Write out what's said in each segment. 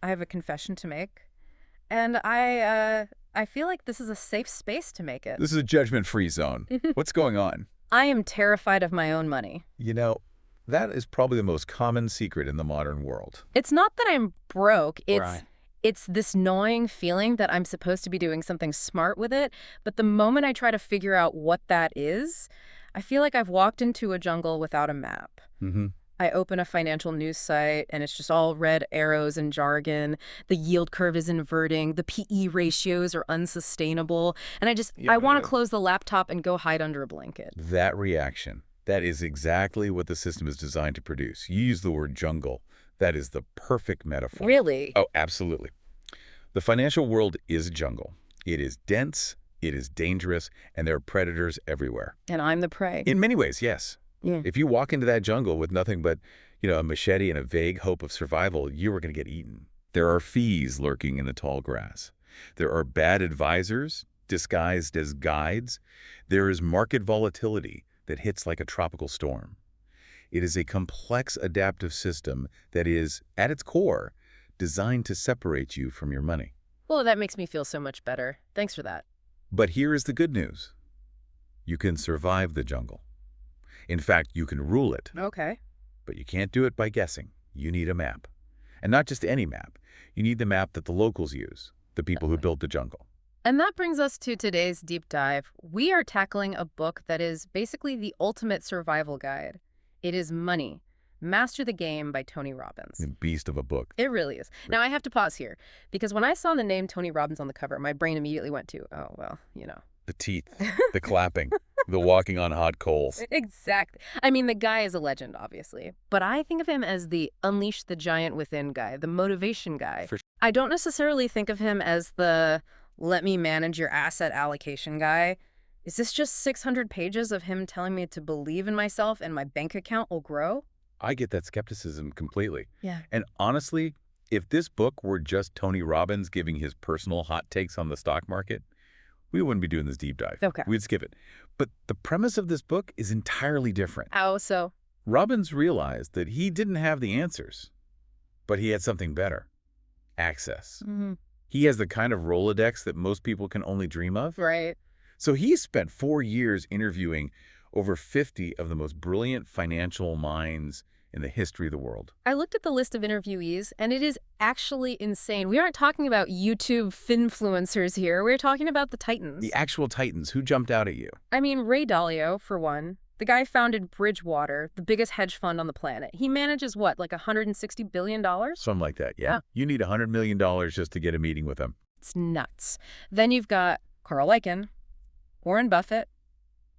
I have a confession to make. And I feel like this is a safe space to make it. This is a judgment-free zone. What's going on? I am terrified of my own money. You know, that is probably the most common secret in the modern world. It's not that I'm broke. Right. It's this gnawing feeling that I'm supposed to be doing something smart with it. But the moment I try to figure out what that is, I feel like I've walked into a jungle without a map. Mm-hmm. I open a financial news site, and it's just all red arrows and jargon. The yield curve is inverting. The PE ratios are unsustainable. And I want to close the laptop and go hide under a blanket. That reaction, that is exactly what the system is designed to produce. You use the word jungle. That is the perfect metaphor. Really? Oh, absolutely. The financial world is a jungle. It is dense, it is dangerous, and there are predators everywhere. And I'm the prey. In many ways, yes. Yeah. If you walk into that jungle with nothing but, a machete and a vague hope of survival, you are going to get eaten. There are fees lurking in the tall grass. There are bad advisors disguised as guides. There is market volatility that hits like a tropical storm. It is a complex adaptive system that is, at its core, designed to separate you from your money. Well, that makes me feel so much better. Thanks for that. But here is the good news. You can survive the jungle. In fact, you can rule it. Okay. But you can't do it by guessing. You need a map. And not just any map. You need the map that the locals use, the people who built the jungle. And that brings us to today's deep dive. We are tackling a book that is basically the ultimate survival guide. It is Money, Master the Game by Tony Robbins. A beast of a book. It really is. Now, I have to pause here, because when I saw the name Tony Robbins on the cover, my brain immediately went to, oh, well, The teeth, the clapping, the walking on hot coals. Exactly. I mean, the guy is a legend, obviously. But I think of him as the unleash the giant within guy, the motivation guy. For sure. I don't necessarily think of him as the let me manage your asset allocation guy. Is this just 600 pages of him telling me to believe in myself and my bank account will grow? I get that skepticism completely. Yeah. And honestly, if this book were just Tony Robbins giving his personal hot takes on the stock market, we wouldn't be doing this deep dive. Okay. We'd skip it. But the premise of this book is entirely different. How so? Robbins realized that he didn't have the answers, but he had something better. Access. Mm-hmm. He has the kind of Rolodex that most people can only dream of. Right. So he spent 4 years interviewing over 50 of the most brilliant financial minds in the history of the world. I looked at the list of interviewees, and it is actually insane. We aren't talking about YouTube finfluencers here. We're talking about the titans. The actual titans. Who jumped out at you? I mean, Ray Dalio, for one. The guy founded Bridgewater, the biggest hedge fund on the planet. He manages what, like $160 billion? Something like that, yeah. You need $100 million just to get a meeting with him. It's nuts. Then you've got Carl Icahn, Warren Buffett,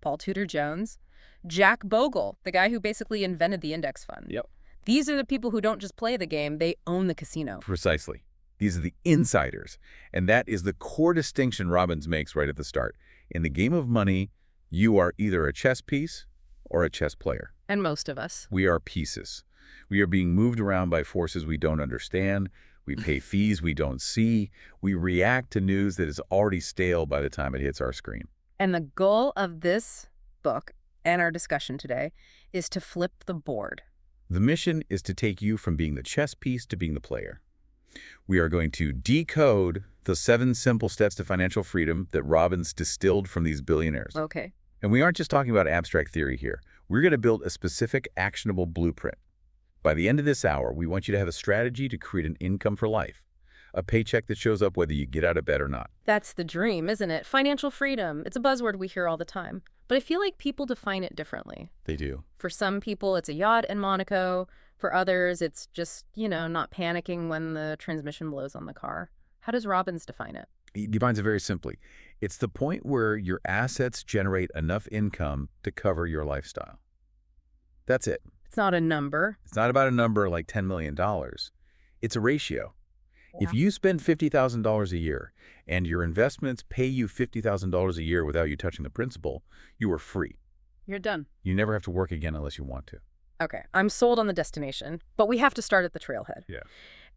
Paul Tudor Jones, Jack Bogle, the guy who basically invented the index fund. Yep. These are the people who don't just play the game, they own the casino. Precisely. These are the insiders. And that is the core distinction Robbins makes right at the start. In the game of money, you are either a chess piece or a chess player. And most of us. We are pieces. We are being moved around by forces we don't understand. We pay fees we don't see. We react to news that is already stale by the time it hits our screen. And the goal of this book and our discussion today is to flip the board. The mission is to take you from being the chess piece to being the player. We are going to decode the 7 simple steps to financial freedom that Robbins distilled from these billionaires. Okay. And we aren't just talking about abstract theory here. We're going to build a specific, actionable blueprint. By the end of this hour, we want you to have a strategy to create an income for life, a paycheck that shows up whether you get out of bed or not. That's the dream, isn't it? Financial freedom. It's a buzzword we hear all the time. But I feel like people define it differently. They do. For some people, it's a yacht in Monaco. For others, it's just, not panicking when the transmission blows on the car. How does Robbins define it? He defines it very simply. It's the point where your assets generate enough income to cover your lifestyle. That's it. It's not a number. It's not about a number like $10 million. It's a ratio. Yeah. If you spend $50,000 a year and your investments pay you $50,000 a year without you touching the principal, you are free. You're done. You never have to work again unless you want to. Okay, I'm sold on the destination, but we have to start at the trailhead. Yeah.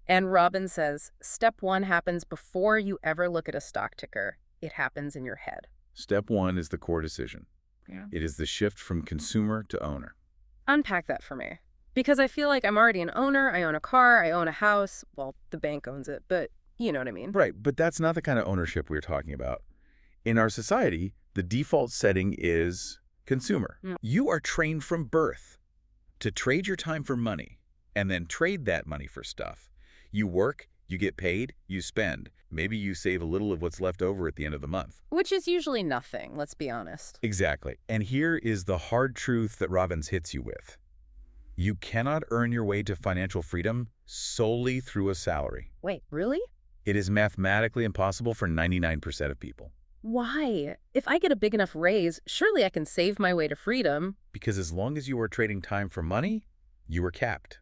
And Robbins says, step 1 happens before you ever look at a stock ticker. It happens in your head. Step 1 is the core decision. Yeah. It is the shift from consumer to owner. Unpack that for me. Because I feel like I'm already an owner. I own a car. I own a house. Well, the bank owns it, but you know what I mean. Right, but that's not the kind of ownership we're talking about. In our society, the default setting is consumer. You are trained from birth to trade your time for money and then trade that money for stuff. You work, you get paid, you spend. Maybe you save a little of what's left over at the end of the month. Which is usually nothing, let's be honest. Exactly. And here is the hard truth that Robbins hits you with. You cannot earn your way to financial freedom solely through a salary. Wait, really? It is mathematically impossible for 99% of people. Why? If I get a big enough raise, surely I can save my way to freedom. Because as long as you are trading time for money, you are capped.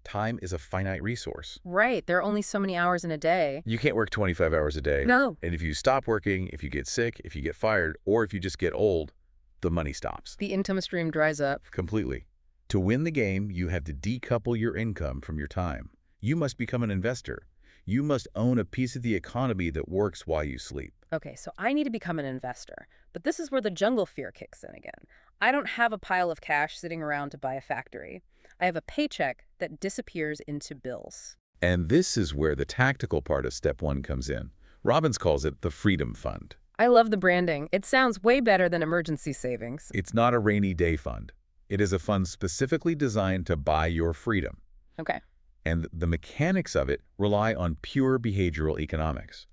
Time is a finite resource. Right. There are only so many hours in a day. You can't work 25 hours a day. No. And if you stop working, if you get sick, if you get fired, or if you just get old, the money stops. The income stream dries up. Completely. To win the game, you have to decouple your income from your time. You must become an investor. You must own a piece of the economy that works while you sleep. Okay, so I need to become an investor. But this is where the jungle fear kicks in again. I don't have a pile of cash sitting around to buy a factory. I have a paycheck that disappears into bills. And this is where the tactical part of step one comes in. Robbins calls it the Freedom Fund. I love the branding. It sounds way better than emergency savings. It's not a rainy day fund. It is a fund specifically designed to buy your freedom. Okay. And the mechanics of it rely on pure behavioral economics.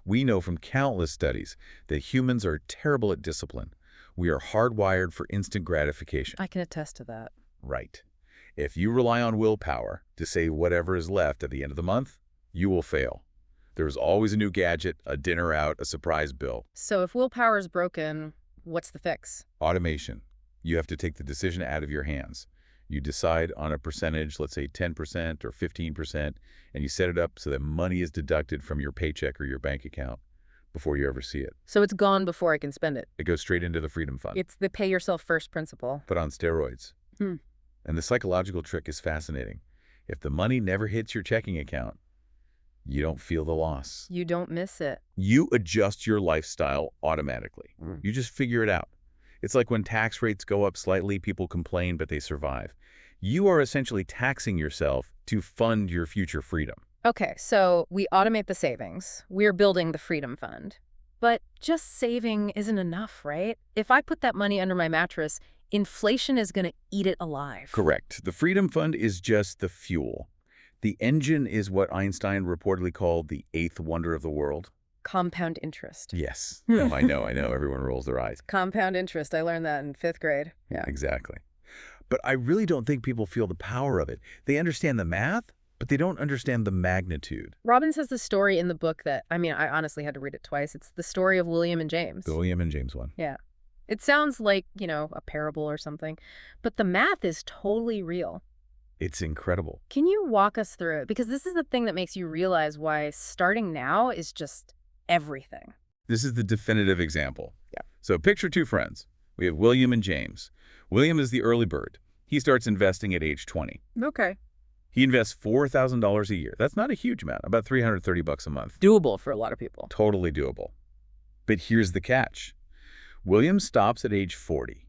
We know from countless studies that humans are terrible at discipline. We are hardwired for instant gratification. I can attest to that. Right. If you rely on willpower to save whatever is left at the end of the month, you will fail. There's always a new gadget, a dinner out, a surprise bill. So if willpower is broken, what's the fix? Automation. You have to take the decision out of your hands. You decide on a percentage, let's say 10% or 15%, and you set it up so that money is deducted from your paycheck or your bank account before you ever see it. So it's gone before I can spend it. It goes straight into the Freedom Fund. It's the pay yourself first principle. But on steroids. And the psychological trick is fascinating. If the money never hits your checking account, you don't feel the loss. You don't miss it. You adjust your lifestyle automatically. You just figure it out. It's like when tax rates go up slightly, people complain, but they survive. You are essentially taxing yourself to fund your future freedom. Okay, so we automate the savings. We're building the Freedom Fund. But just saving isn't enough, right? If I put that money under my mattress, inflation is going to eat it alive. Correct. The Freedom Fund is just the fuel. The engine is what Einstein reportedly called the eighth wonder of the world. Compound interest. Yes. Oh, I know. Everyone rolls their eyes. Compound interest. I learned that in 5th grade. Yeah. Exactly. But I really don't think people feel the power of it. They understand the math, but they don't understand the magnitude. Robbins has the story in the book that, I honestly had to read it twice. It's the story of William and James. The William and James one. Yeah. It sounds like, a parable or something, but the math is totally real. It's incredible. Can you walk us through it? Because this is the thing that makes you realize why starting now is just everything. This is the definitive example. Yeah. So picture two friends. We have William and James. William is the early bird. He starts investing at age 20. Okay. He invests $4,000 a year. That's not a huge amount, about $330 a month. Doable for a lot of people. Totally doable. But here's the catch. William stops at age 40.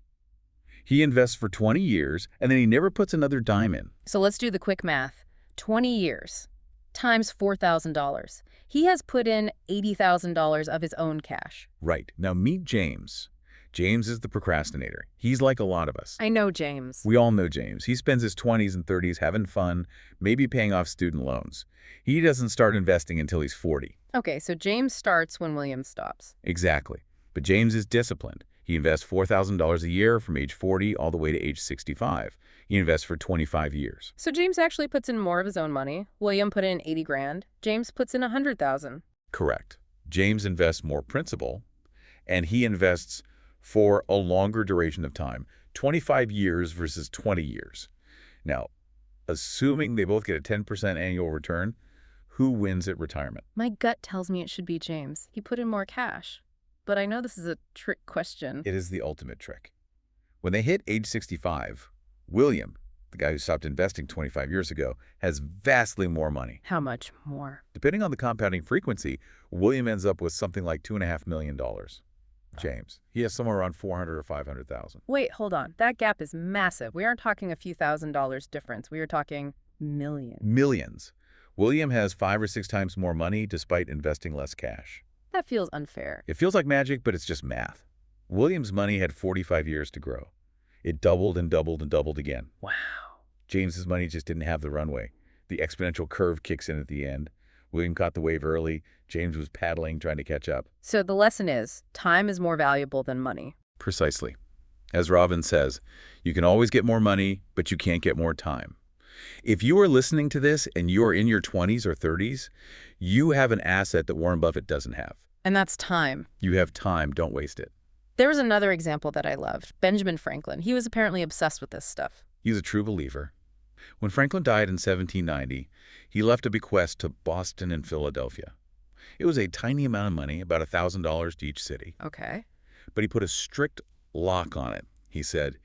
He invests for 20 years, and then he never puts another dime in. So let's do the quick math. 20 years times $4,000. He has put in $80,000 of his own cash. Right. Now meet James. James is the procrastinator. He's like a lot of us. I know James. We all know James. He spends his 20s and 30s having fun, maybe paying off student loans. He doesn't start investing until he's 40. Okay, so James starts when William stops. Exactly. But James is disciplined. He invests $4,000 a year from age 40 all the way to age 65. He invests for 25 years. So James actually puts in more of his own money. William put in 80 grand. James puts in 100,000. Correct. James invests more principal, and he invests for a longer duration of time, 25 years versus 20 years. Now, assuming they both get a 10% annual return, who wins at retirement? My gut tells me it should be James. He put in more cash. But I know this is a trick question. It is the ultimate trick. When they hit age 65, William, the guy who stopped investing 25 years ago, has vastly more money. How much more? Depending on the compounding frequency, William ends up with something like $2.5 million. James. He has somewhere around 400 or 500,000. Wait, hold on. That gap is massive. We aren't talking a few $1,000s difference. We are talking millions. Millions. William has 5 or 6 times more money despite investing less cash. That feels unfair. It feels like magic, but it's just math. William's money had 45 years to grow. It doubled and doubled and doubled again. Wow. James's money just didn't have the runway. The exponential curve kicks in at the end. William caught the wave early. James was paddling, trying to catch up. So the lesson is, time is more valuable than money. Precisely. As Robbins says, you can always get more money, but you can't get more time. If you are listening to this and you are in your 20s or 30s, you have an asset that Warren Buffett doesn't have. And that's time. You have time. Don't waste it. There was another example that I loved. Benjamin Franklin. He was apparently obsessed with this stuff. He's a true believer. When Franklin died in 1790, he left a bequest to Boston and Philadelphia. It was a tiny amount of money, about $1,000 to each city. Okay. But he put a strict lock on it. He said,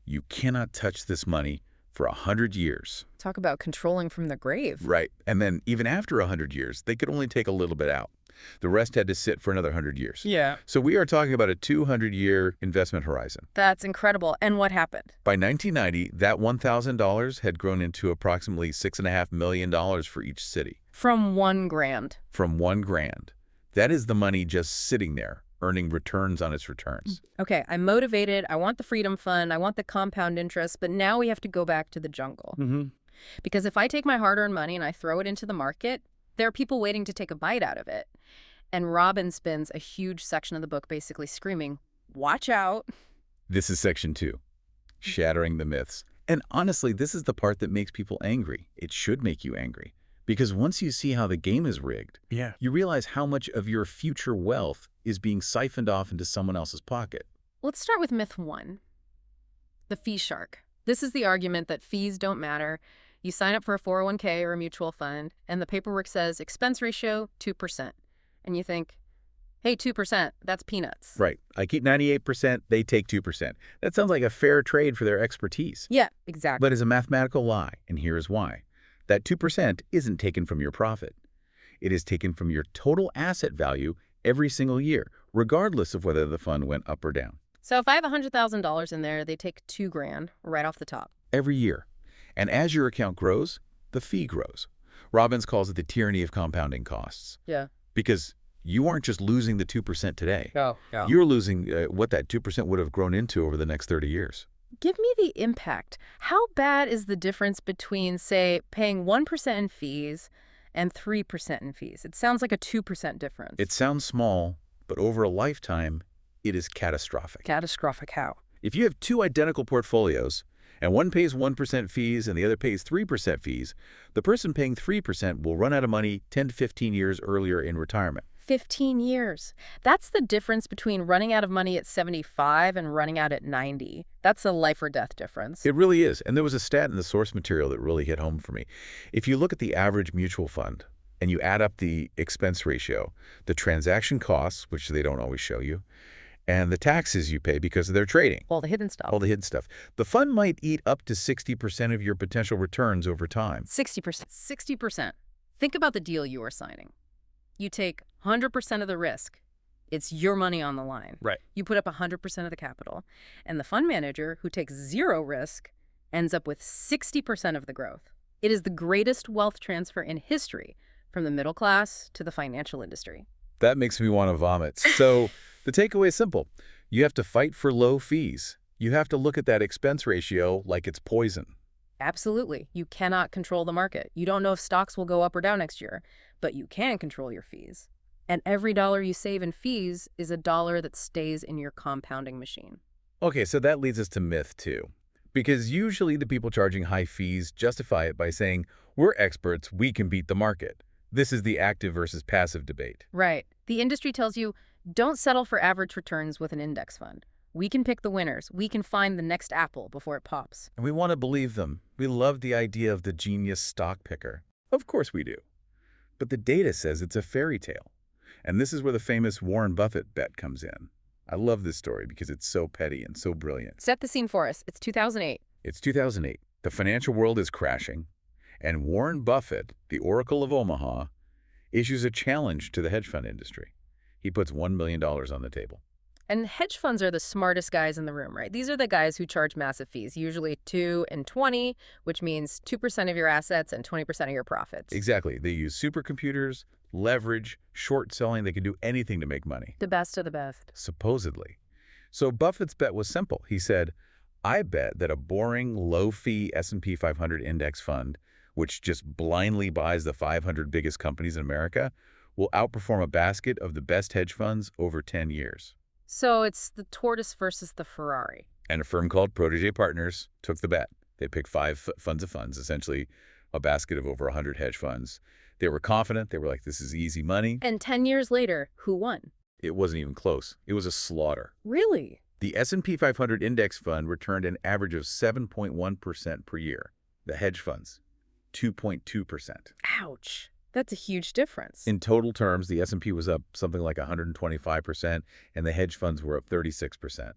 you cannot touch this money for 100 years. Talk about controlling from the grave. Right. And then even after 100 years, they could only take a little bit out. The rest had to sit for another 100 years. Yeah. So we are talking about a 200-year investment horizon. That's incredible. And what happened? By 1990, that $1,000 had grown into approximately $6.5 million for each city. From $1,000. From $1,000. That is the money just sitting there, earning returns on its returns. Okay, I'm motivated. I want the freedom fund. I want the compound interest. But now we have to go back to the jungle. Because if I take my hard-earned money and I throw it into the market, there are people waiting to take a bite out of it. And Robbins spends a huge section of the book basically screaming, watch out. This is section 2, shattering the myths. And honestly, this is the part that makes people angry. It should make you angry. Because once you see how the game is rigged, you realize how much of your future wealth is being siphoned off into someone else's pocket. Let's start with myth 1, the fee shark. This is the argument that fees don't matter. You sign up for a 401k or a mutual fund, and the paperwork says expense ratio 2%. And you think, hey, 2%, that's peanuts. Right. I keep 98%, they take 2%. That sounds like a fair trade for their expertise. Yeah, exactly. But it's a mathematical lie, and here's why. That 2% isn't taken from your profit. It is taken from your total asset value every single year, regardless of whether the fund went up or down. So if I have $100,000 in there, they take $2,000 right off the top. Every year. And as your account grows, the fee grows. Robbins calls it the tyranny of compounding costs. Yeah. Because you aren't just losing the 2% today. Oh, You're losing what that 2% would have grown into over the next 30 years. Give me the impact. How bad is the difference between, say, paying 1% in fees and 3% in fees? It sounds like a 2% difference. It sounds small, but over a lifetime, it is catastrophic. Catastrophic how? If you have 2 identical portfolios, and one pays 1% fees and the other pays 3% fees, the person paying 3% will run out of money 10 to 15 years earlier in retirement. 15 years. That's the difference between running out of money at 75 and running out at 90. That's a life or death difference. It really is. And there was a stat in the source material that really hit home for me. If you look at the average mutual fund and you add up the expense ratio, the transaction costs, which they don't always show you, and the taxes you pay because of their trading. All the hidden stuff. All the hidden stuff. The fund might eat up to 60% of your potential returns over time. 60%. 60%. Think about the deal you are signing. You take 100% of the risk. It's your money on the line. Right. You put up 100% of the capital. And the fund manager, who takes 0 risk, ends up with 60% of the growth. It is the greatest wealth transfer in history, from the middle class to the financial industry. That makes me want to vomit. So the takeaway is simple. You have to fight for low fees. You have to look at that expense ratio like it's poison. Absolutely. You cannot control the market. You don't know if stocks will go up or down next year, but you can control your fees. And every dollar you save in fees is a dollar that stays in your compounding machine. Okay, so that leads us to myth 2. Because usually the people charging high fees justify it by saying, we're experts, we can beat the market. This is the active versus passive debate. Right. The industry tells you, don't settle for average returns with an index fund. We can pick the winners. We can find the next apple before it pops. And we want to believe them. We love the idea of the genius stock picker. Of course we do. But the data says it's a fairy tale. And this is where the famous Warren Buffett bet comes in. I love this story because it's so petty and so brilliant. Set the scene for us. It's 2008. It's 2008. The financial world is crashing. And Warren Buffett, the Oracle of Omaha, issues a challenge to the hedge fund industry. He puts $1 million on the table. And hedge funds are the smartest guys in the room, right? These are the guys who charge massive fees, usually 2 and 20, which means 2% of your assets and 20% of your profits. Exactly. They use supercomputers, leverage, short selling. They can do anything to make money. The best of the best. Supposedly. So Buffett's bet was simple. He said, I bet that a boring, low-fee S&P 500 index fund, which just blindly buys the 500 biggest companies in America, will outperform a basket of the best hedge funds over 10 years. So it's the tortoise versus the Ferrari. And a firm called Protégé Partners took the bet. They picked 5 funds of funds, essentially a basket of over 100 hedge funds. They were confident. They were like, this is easy money. And 10 years later, who won? It wasn't even close. It was a slaughter. Really? The S&P 500 index fund returned an average of 7.1% per year. The hedge funds, 2.2%. Ouch. That's a huge difference. In total terms, the S&P was up something like 125%, and the hedge funds were up 36%.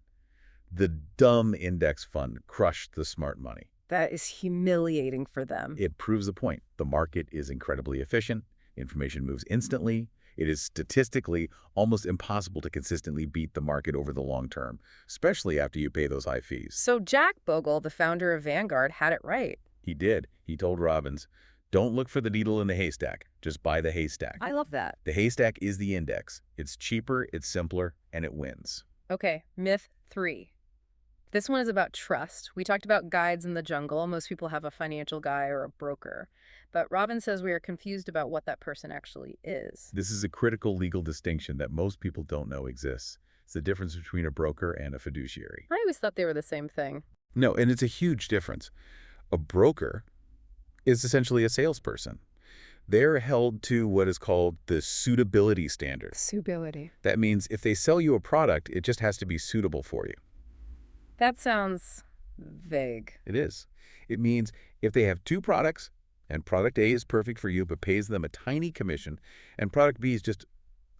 The dumb index fund crushed the smart money. That is humiliating for them. It proves the point. The market is incredibly efficient. Information moves instantly. It is statistically almost impossible to consistently beat the market over the long term, especially after you pay those high fees. So Jack Bogle, the founder of Vanguard, had it right. He did. He told Robbins, don't look for the needle in the haystack. Just buy the haystack. I love that. The haystack is the index. It's cheaper, it's simpler, and it wins. Okay, myth 3. This one is about trust. We talked about guides in the jungle. Most people have a financial guy or a broker. But Robbins says we are confused about what that person actually is. This is a critical legal distinction that most people don't know exists. It's the difference between a broker and a fiduciary. I always thought they were the same thing. No, and it's a huge difference. A broker is essentially a salesperson. They're held to what is called the suitability standard. Suitability. That means if they sell you a product, it just has to be suitable for you. That sounds vague. It is. It means if they have 2 products, and product A is perfect for you but pays them a tiny commission, and product B is just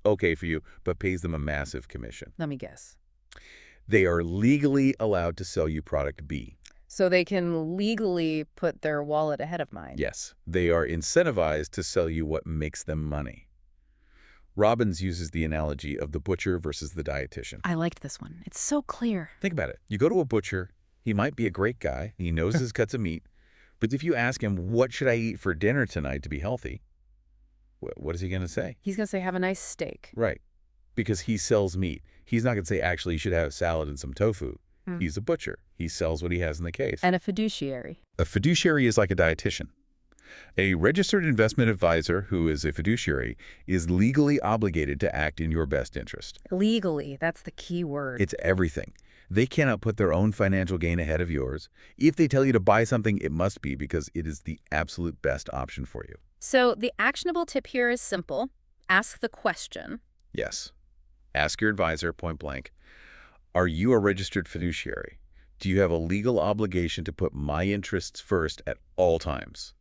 okay for you but pays them a massive commission, Let me guess. they are legally allowed to sell you product B. So they can legally put their wallet ahead of mine. Yes, they are incentivized to sell you what makes them money. Robbins uses the analogy of the butcher versus the dietitian. I liked this one. It's so clear. Think about it. You go to a butcher, he might be a great guy, he knows his cuts of meat, but if you ask him, what should I eat for dinner tonight to be healthy? What is he going to say? He's going to say, have a nice steak. Right, because he sells meat. He's not going to say, actually, you should have salad and some tofu. He's a butcher. He sells what he has in the case. And a fiduciary. A fiduciary is like a dietitian. A registered investment advisor who is a fiduciary is legally obligated to act in your best interest. Legally, that's the key word. It's everything. They cannot put their own financial gain ahead of yours. If they tell you to buy something, it must be because it is the absolute best option for you. So the actionable tip here is simple. Ask the question. Yes. Ask your advisor point blank, are you a registered fiduciary? Do you have a legal obligation to put my interests first at all times?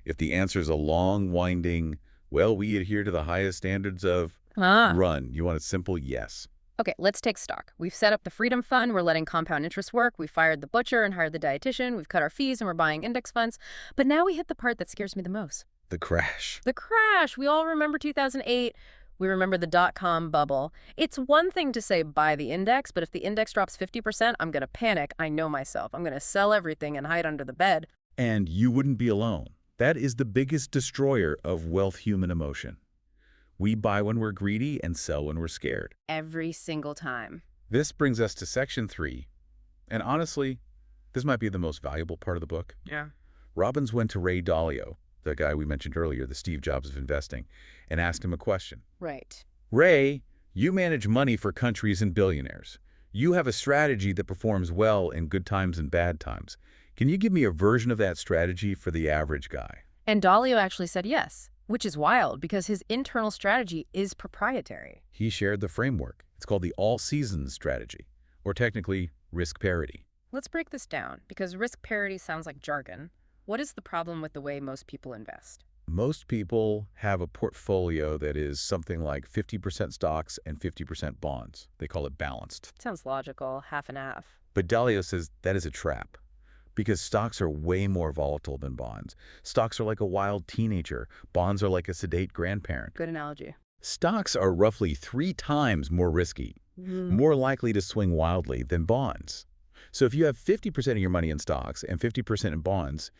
If the answer is a long, winding, well, we adhere to the highest standards of run, you want a simple yes. Okay, let's take stock. We've set up the Freedom Fund. We're letting compound interest work. We fired the butcher and hired the dietitian. We've cut our fees and we're buying index funds. But now we hit the part that scares me the most. The crash. The crash. We all remember 2008. We remember the dot-com bubble. It's one thing to say buy the index, but if the index drops 50%, I'm going to panic. I know myself. I'm going to sell everything and hide under the bed. And you wouldn't be alone. That is the biggest destroyer of wealth human emotion. We buy when we're greedy and sell when we're scared. Every single time. This brings us to section 3. And honestly, this might be the most valuable part of the book. Yeah. Robbins went to Ray Dalio, the guy we mentioned earlier, the Steve Jobs of investing, and asked him a question. Right. Ray, you manage money for countries and billionaires. You have a strategy that performs well in good times and bad times. Can you give me a version of that strategy for the average guy? And Dalio actually said yes, which is wild because his internal strategy is proprietary. He shared the framework. It's called the all-seasons strategy, or technically risk parity. Let's break this down because risk parity sounds like jargon. What is the problem with the way most people invest? Most people have a portfolio that is something like 50% stocks and 50% bonds. They call it balanced. Sounds logical, half and half. But Dalio says that is a trap because stocks are way more volatile than bonds. Stocks are like a wild teenager. Bonds are like a sedate grandparent. Good analogy. Stocks are roughly 3 times more risky. Mm. more likely to swing wildly than bonds. So if you have 50% of your money in stocks and 50% in bonds,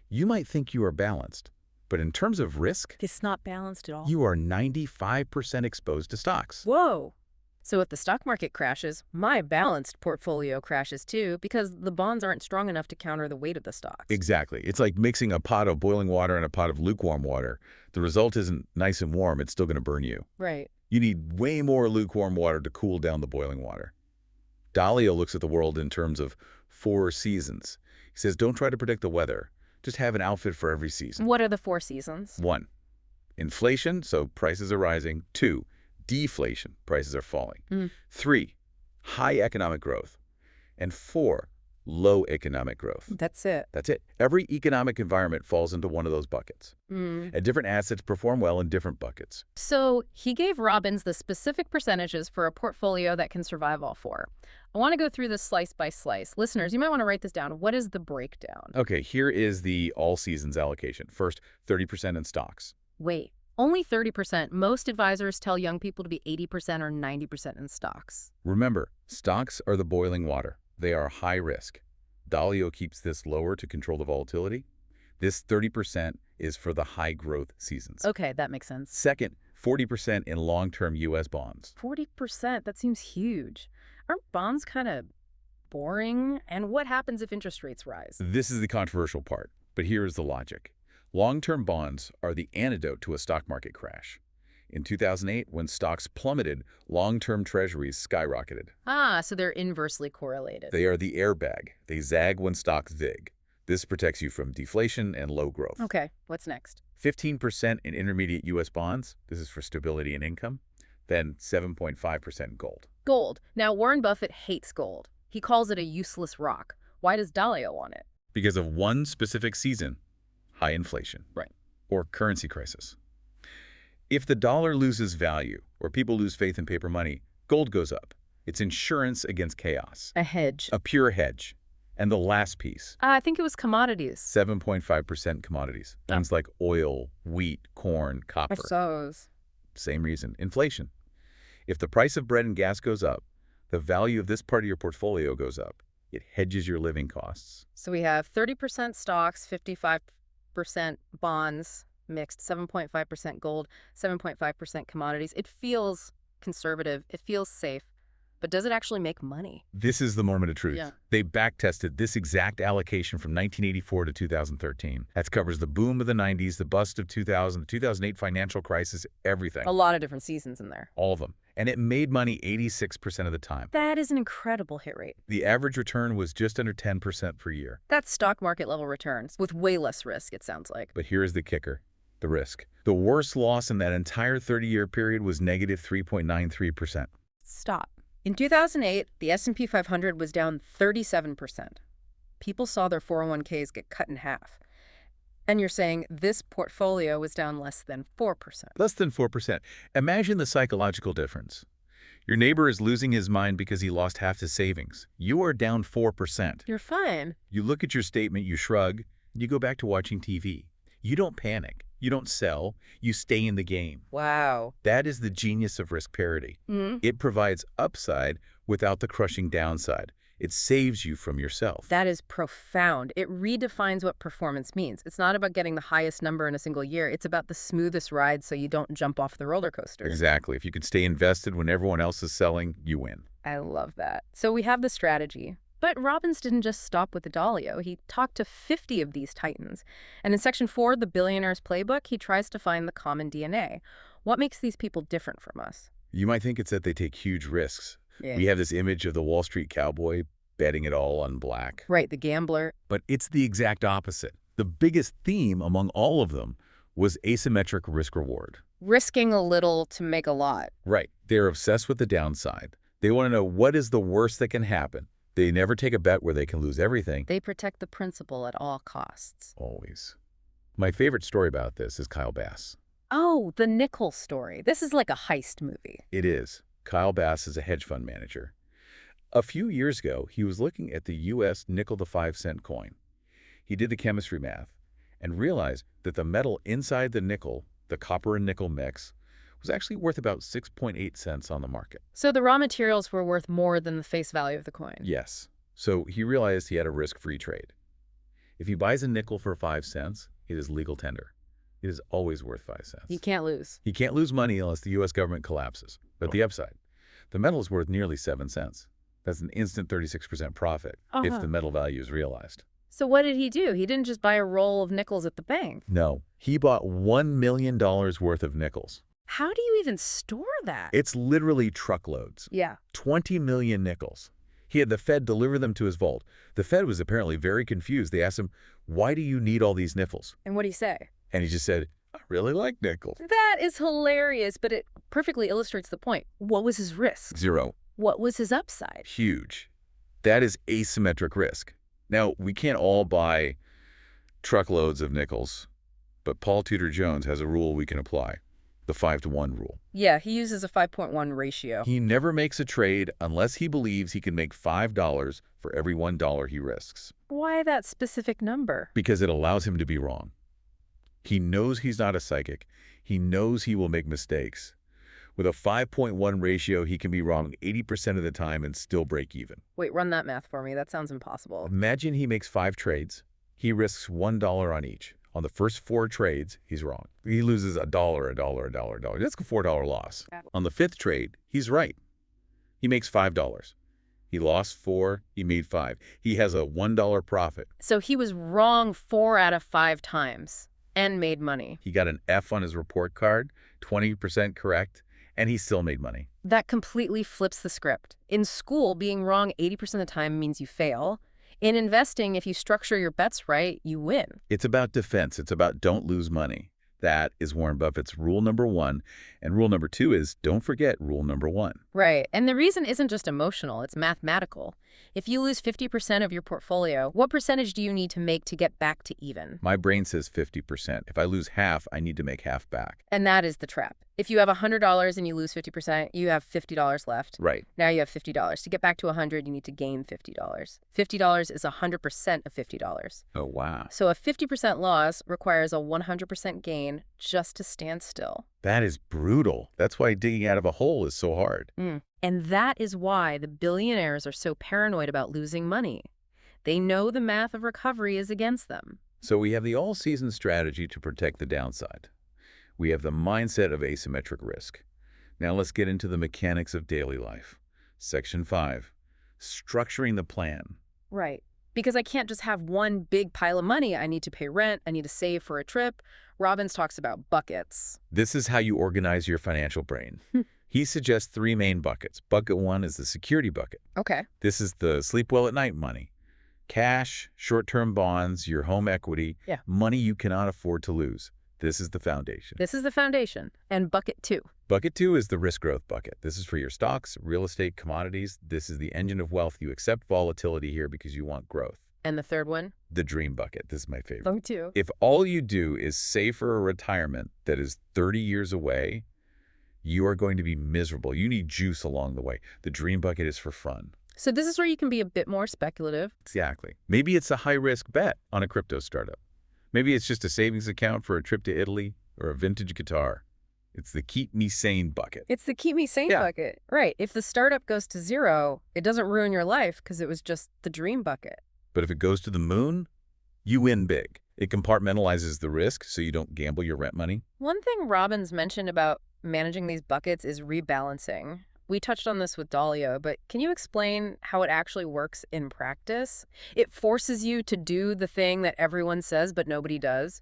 you might think you are balanced. But in terms of risk, It's not balanced at all. you are 95% exposed to stocks. Whoa. So if the stock market crashes, my balanced portfolio crashes too because the bonds aren't strong enough to counter the weight of the stocks. Exactly. It's like mixing a pot of boiling water and a pot of lukewarm water. The result isn't nice and warm. It's still going to burn you. Right. You need way more lukewarm water to cool down the boiling water. Dalio looks at the world in terms of 4 seasons. He says, don't try to predict the weather. Just have an outfit for every season. What are the 4 seasons? 1, inflation, so prices are rising. 2, deflation, prices are falling. Mm. 3, high economic growth. And 4, low economic growth. That's it. That's it. Every economic environment falls into one of those buckets. And different assets perform well in different buckets. So he gave Robbins the specific percentages for a portfolio that can survive all 4. I want to go through this slice by slice. Listeners, you might want to write this down. What is the breakdown? Okay, here is the all seasons allocation. First, 30% in stocks. Wait, only 30%. Most advisors tell young people to be 80% or 90% in stocks. Remember, stocks are the boiling water. They are high risk. Dalio keeps this lower to control the volatility. This 30% is for the high growth seasons. Okay, that makes sense. Second, 40% in long-term U.S. bonds. 40%, that seems huge. Aren't bonds kind of boring? And what happens if interest rates rise? This is the controversial part, but here is the logic. Long-term bonds are the antidote to a stock market crash. In 2008, when stocks plummeted, long-term treasuries skyrocketed. Ah, so they're inversely correlated. They are the airbag. They zag when stocks zig. This protects you from deflation and low growth. Okay, what's next? 15% in intermediate U.S. bonds. This is for stability and income. Then 7.5% gold. Gold. Now, Warren Buffett hates gold. He calls it a useless rock. Why does Dalio want it? Because of one specific season, high inflation. Right. Or currency crisis. If the dollar loses value, or people lose faith in paper money, gold goes up. It's insurance against chaos. A hedge. A pure hedge. And the last piece, I think it was commodities. 7.5% commodities. Things like oil, wheat, corn, copper. So's. Same reason, inflation. If the price of bread and gas goes up, the value of this part of your portfolio goes up. It hedges your living costs. So we have 30% stocks, 55% bonds, mixed, 7.5% gold, 7.5% commodities. It feels conservative. It feels safe. But does it actually make money? This is the moment of truth. Yeah. They back-tested this exact allocation from 1984 to 2013. That covers the boom of the 90s, the bust of 2000, the 2008 financial crisis, everything. A lot of different seasons in there. All of them. And it made money 86% of the time. That is an incredible hit rate. The average return was just under 10% per year. That's stock market level returns with way less risk, it sounds like. But here is the kicker, the risk. The worst loss in that entire 30-year period was negative 3.93%. Stop. In 2008, the S&P 500 was down 37%. People saw their 401ks get cut in half. And you're saying this portfolio was down less than 4%. Less than 4%. Imagine the psychological difference. Your neighbor is losing his mind because he lost half his savings. You are down 4%. You're fine. You look at your statement, you shrug, you go back to watching TV. You don't panic. You don't sell. You stay in the game. Wow. That is the genius of risk parity. It provides upside without the crushing downside. It saves you from yourself. That is profound. It redefines what performance means. It's not about getting the highest number in a single year. It's about the smoothest ride so you don't jump off the roller coaster. Exactly. If you can stay invested when everyone else is selling, you win. I love that. So we have the strategy. But Robbins didn't just stop with the Dalio. He talked to 50 of these titans. And in Section 4, the Billionaire's Playbook, he tries to find the common DNA. What makes these people different from us? You might think it's that they take huge risks. Yeah. We have this image of the Wall Street cowboy betting it all on black. Right, the gambler. But it's the exact opposite. The biggest theme among all of them was asymmetric risk-reward. Risking a little to make a lot. Right. They're obsessed with the downside. They want to know what is the worst that can happen. They never take a bet where they can lose everything. They protect the principal at all costs. Always. My favorite story about this is Kyle Bass. Oh, the nickel story. This is like a heist movie. It is. Kyle Bass is a hedge fund manager. A few years ago, he was looking at the U.S. nickel to 5-cent coin. He did the chemistry math and realized that the metal inside the nickel, the copper and nickel mix, was actually worth about 6.8 cents on the market. So the raw materials were worth more than the face value of the coin. Yes. So he realized he had a risk-free trade. If he buys a nickel for 5 cents, it is legal tender. It is always worth 5 cents. He can't lose. He can't lose money unless the U.S. government collapses. But the upside, the metal is worth nearly 7 cents. That's an instant 36% profit if the metal value is realized. So what did he do? He didn't just buy a roll of nickels at the bank. No, he bought $1 million worth of nickels. How do you even store that? It's literally truckloads. Yeah. 20 million nickels. He had the Fed deliver them to his vault. The Fed was apparently very confused. They asked him, why do you need all these nickels? And what did he say? And he just said, I really like nickels. That is hilarious, but it perfectly illustrates the point. What was his risk? 0. What was his upside? Huge. That is asymmetric risk. Now, we can't all buy truckloads of nickels, but Paul Tudor Jones has a rule we can apply, the 5-to-1 rule. Yeah, he uses a 5.1 ratio. He never makes a trade unless he believes he can make $5 for every $1 he risks. Why that specific number? Because it allows him to be wrong. He knows he's not a psychic. He knows he will make mistakes. With a 5.1 ratio, he can be wrong 80% of the time and still break even. Wait, run that math for me. That sounds impossible. Imagine he makes 5 trades. He risks $1 on each. On the first 4 trades, he's wrong. He loses $1, $1. That's a $4 loss. On the 5th trade, he's right. He makes $5. He lost 4, he made 5. He has a $1 profit. So he was wrong 4 out of 5 times and made money. He got an F on his report card, 20% correct, and he still made money. That completely flips the script. In school, being wrong 80% of the time means you fail. In investing, if you structure your bets right, you win. It's about defense. It's about don't lose money. That is Warren Buffett's rule number 1. And rule number 2 is don't forget rule number 1. Right. And the reason isn't just emotional, it's mathematical. If you lose 50% of your portfolio, what percentage do you need to make to get back to even? My brain says 50%. If I lose half, I need to make half back. And that is the trap. If you have $100 and you lose 50%, you have $50 left. Right. Now you have $50. To get back to 100, you need to gain $50. $50 is 100% of $50. Oh, wow. So a 50% loss requires a 100% gain just to stand still. That is brutal. That's why digging out of a hole is so hard. And that is why the billionaires are so paranoid about losing money. They know the math of recovery is against them. So we have the all-season strategy to protect the downside. We have the mindset of asymmetric risk. Now let's get into the mechanics of daily life. Section 5, structuring the plan. Right. Because I can't just have one big pile of money. I need to pay rent. I need to save for a trip. Robbins talks about buckets. This is how you organize your financial brain. He suggests 3 main buckets. Bucket 1 is the security bucket. Okay. This is the sleep well at night money. Cash, short-term bonds, your home equity, money you cannot afford to lose. This is the foundation. This is the foundation. And bucket 2. Bucket 2 is the risk growth bucket. This is for your stocks, real estate, commodities. This is the engine of wealth. You accept volatility here because you want growth. And the third one? The dream bucket. This is my favorite. Bucket 2. If all you do is save for a retirement that is 30 years away, you are going to be miserable. You need juice along the way. The dream bucket is for fun. So this is where you can be a bit more speculative. Exactly. Maybe it's a high-risk bet on a crypto startup. Maybe it's just a savings account for a trip to Italy or a vintage guitar. It's the keep me sane bucket. It's the keep me sane bucket. Right. If the startup goes to 0, it doesn't ruin your life because it was just the dream bucket. But if it goes to the moon, you win big. It compartmentalizes the risk so you don't gamble your rent money. One thing Robbins mentioned about managing these buckets is rebalancing. We touched on this with Dahlia, but can you explain how it actually works in practice? It forces you to do the thing that everyone says but nobody does.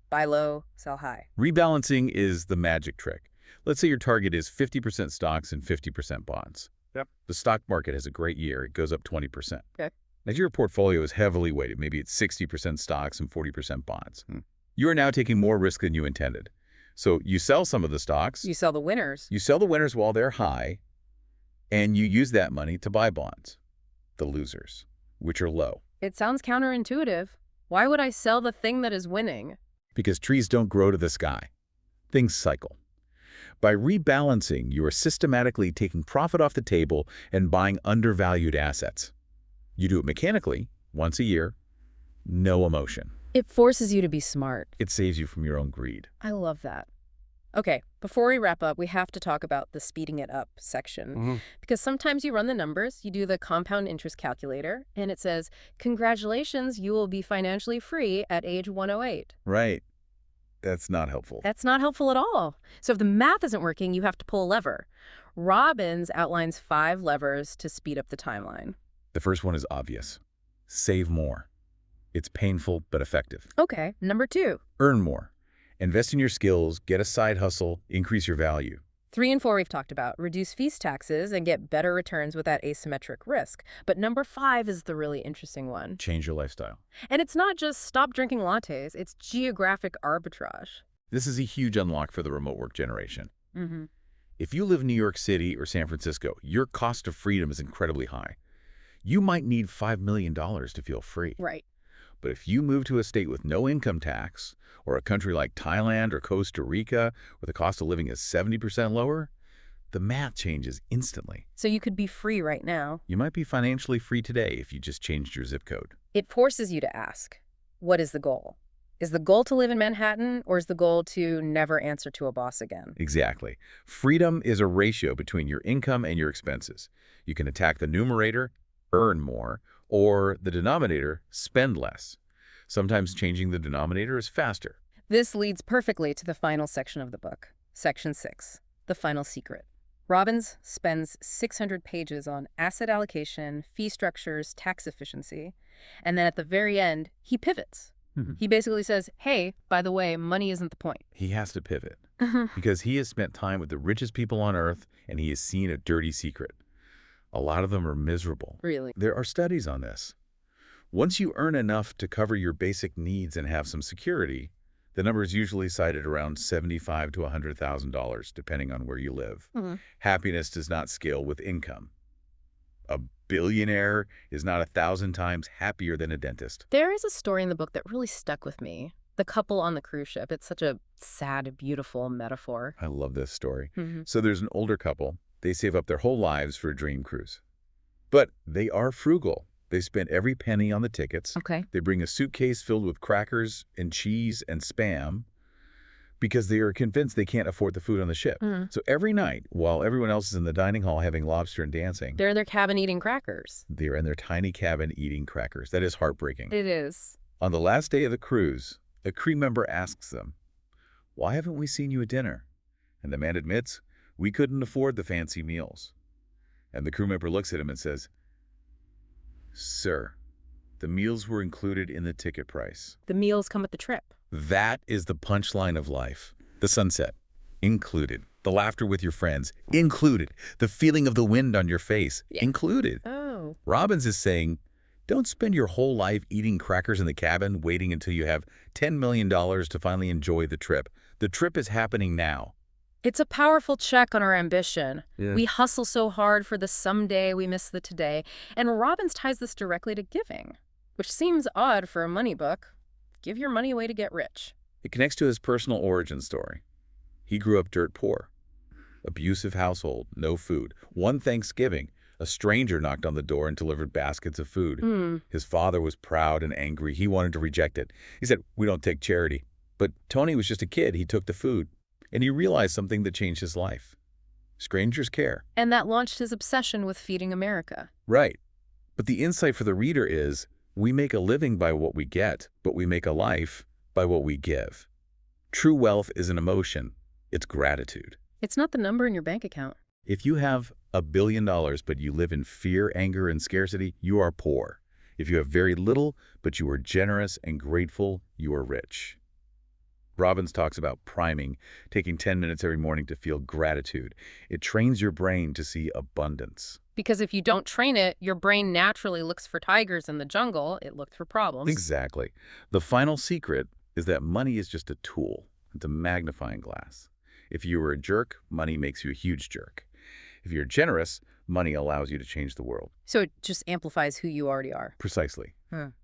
Buy low, sell high. Rebalancing is the magic trick. Let's say your target is 50% stocks and 50% bonds. Yep. The stock market has a great year. It goes up 20%. Okay. Now, your portfolio is heavily weighted. Maybe it's 60% stocks and 40% bonds. You are now taking more risk than you intended. So you sell some of the stocks. You sell the winners. You sell the winners while they're high, and you use that money to buy bonds, the losers, which are low. It sounds counterintuitive. Why would I sell the thing that is winning? Because trees don't grow to the sky. Things cycle. By rebalancing, you are systematically taking profit off the table and buying undervalued assets. You do it mechanically, once a year, no emotion. It forces you to be smart. It saves you from your own greed. I love that. Okay, before we wrap up, we have to talk about the speeding it up section. Because sometimes you run the numbers, you do the compound interest calculator, and it says, congratulations, you will be financially free at age 108. Right. That's not helpful. That's not helpful at all. So if the math isn't working, you have to pull a lever. Robbins outlines 5 levers to speed up the timeline. The first one is obvious. Save more. It's painful but effective. Okay, number 2. Earn more. Invest in your skills, get a side hustle, increase your value. 3 and 4 we've talked about. Reduce fees taxes and get better returns with that asymmetric risk. But number 5 is the really interesting one. Change your lifestyle. And it's not just stop drinking lattes, it's geographic arbitrage. This is a huge unlock for the remote work generation. Mm-hmm. If you live in New York City or San Francisco, your cost of freedom is incredibly high. You might need $5 million to feel free. Right. But if you move to a state with no income tax, or a country like Thailand or Costa Rica, where the cost of living is 70% lower, the math changes instantly. So you could be free right now. You might be financially free today if you just changed your zip code. It forces you to ask, what is the goal? Is the goal to live in Manhattan, or is the goal to never answer to a boss again? Exactly. Freedom is a ratio between your income and your expenses. You can attack the numerator, earn more, or the denominator, spend less. Sometimes changing the denominator is faster. This leads perfectly to the final section of the book, Section 6, The Final Secret. Robbins spends 600 pages on asset allocation, fee structures, tax efficiency, and then at the very end, he pivots. He basically says, hey, by the way, money isn't the point. He has to pivot because he has spent time with the richest people on earth and he has seen a dirty secret. A lot of them are miserable. Really? There are studies on this. Once you earn enough to cover your basic needs and have some security, the number is usually cited around $75,000 to $100,000, depending on where you live. Happiness does not scale with income. A billionaire is not 1,000 times happier than a dentist. There is a story in the book that really stuck with me. The couple on the cruise ship. It's such a sad, beautiful metaphor. I love this story. So there's an older couple. They save up their whole lives for a dream cruise. But they are frugal. They spend every penny on the tickets. Okay. They bring a suitcase filled with crackers and cheese and Spam because they are convinced they can't afford the food on the ship. So every night, while everyone else is in the dining hall having lobster and dancing, they're in their cabin eating crackers. they're in their tiny cabin eating crackers. That is heartbreaking. It is. On the last day of the cruise, a crew member asks them, "Why haven't we seen you at dinner?" And the man admits, "We couldn't afford the fancy meals." And the crew member looks at him and says, "Sir, the meals were included in the ticket price." The meals come with the trip. That is the punchline of life. The sunset, included. The laughter with your friends, included. The feeling of the wind on your face, included. Oh. Robbins is saying, don't spend your whole life eating crackers in the cabin waiting until you have $10 million to finally enjoy the trip. The trip is happening now. It's a powerful check on our ambition. Yeah. We hustle so hard for the someday, we miss the today. And Robbins ties this directly to giving, which seems odd for a money book. Give your money away to get rich. It connects to his personal origin story. He grew up dirt poor. Abusive household, no food. One Thanksgiving, a stranger knocked on the door and delivered baskets of food. His father was proud and angry. He wanted to reject it. He said, "We don't take charity." But Tony was just a kid. He took the food. And he realized something that changed his life. Strangers care. And that launched his obsession with feeding America. Right. But the insight for the reader is, we make a living by what we get, but we make a life by what we give. True wealth is an emotion. It's gratitude. It's not the number in your bank account. If you have $1 billion, but you live in fear, anger, and scarcity, you are poor. If you have very little, but you are generous and grateful, you are rich. Robbins talks about priming, taking 10 minutes every morning to feel gratitude. It trains your brain to see abundance. Because if you don't train it, your brain naturally looks for tigers in the jungle. It looked for problems. Exactly. The final secret is that money is just a tool. It's a magnifying glass. If you are a jerk, money makes you a huge jerk. If you're generous, money allows you to change the world. So it just amplifies who you already are. Precisely.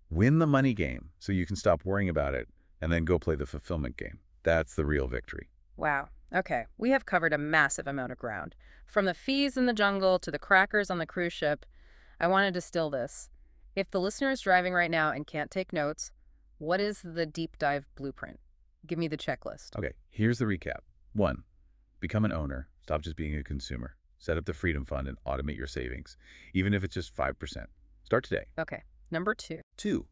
Win the money game so you can stop worrying about it and then go play the fulfillment game. That's the real victory. Wow. Okay, we have covered a massive amount of ground. From the fees in the jungle to the crackers on the cruise ship. I want to distill this. If the listener is driving right now and can't take notes, what is the deep dive blueprint? Give me the checklist. Okay, here's the recap. 1. Become an owner. Stop just being a consumer. Set up the Freedom Fund and automate your savings, even if it's just 5%. Start today. Okay. Number 2. 2.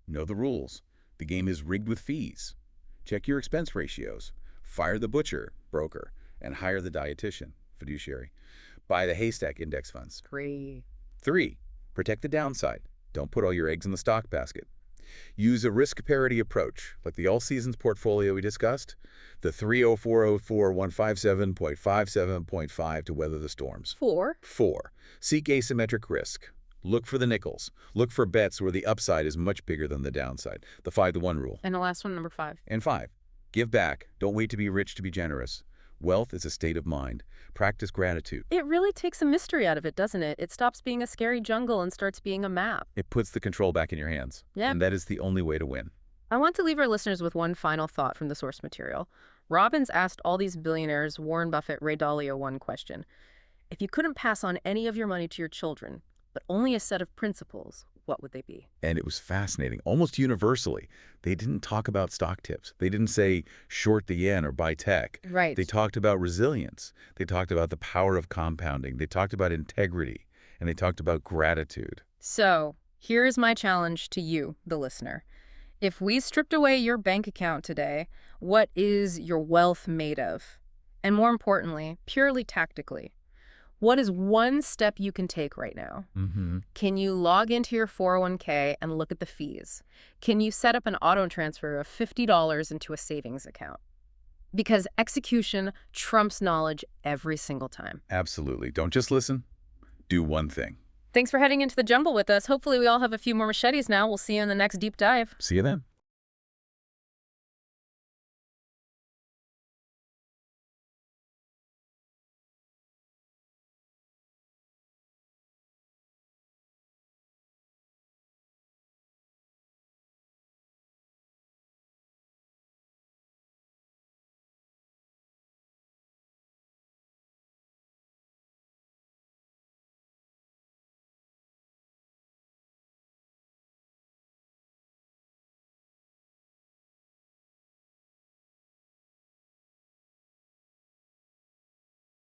Know the rules. The game is rigged with fees. Check your expense ratios. Fire the butcher, broker, and hire the dietitian, fiduciary. Buy the haystack index funds. 3. 3. Protect the downside. Don't put all your eggs in the stock basket. Use a risk parity approach, like the all seasons portfolio we discussed, the 30404-157.57.5 to weather the storms. 4. 4. Seek asymmetric risk. Look for the nickels. Look for bets where the upside is much bigger than the downside. The 5-to-1 rule. And the last one, number 5. And 5. Give back. Don't wait to be rich to be generous. Wealth is a state of mind. Practice gratitude. It really takes a mystery out of it, doesn't it? It stops being a scary jungle and starts being a map. It puts the control back in your hands. Yeah. And that is the only way to win. I want to leave our listeners with one final thought from the source material. Robbins asked all these billionaires, Warren Buffett, Ray Dalio, one question. If you couldn't pass on any of your money to your children, but only a set of principles, what would they be? And it was fascinating. Almost universally, they didn't talk about stock tips. They didn't say short the yen or buy tech. Right. They talked about resilience. They talked about the power of compounding. They talked about integrity. And they talked about gratitude. So, here is my challenge to you, the listener. If we stripped away your bank account today, what is your wealth made of? And more importantly, purely tactically, what is one step you can take right now? Can you log into your 401k and look at the fees? Can you set up an auto transfer of $50 into a savings account? Because execution trumps knowledge every single time. Absolutely. Don't just listen. Do one thing. Thanks for heading into the jungle with us. Hopefully we all have a few more machetes now. We'll see you in the next deep dive. See you then.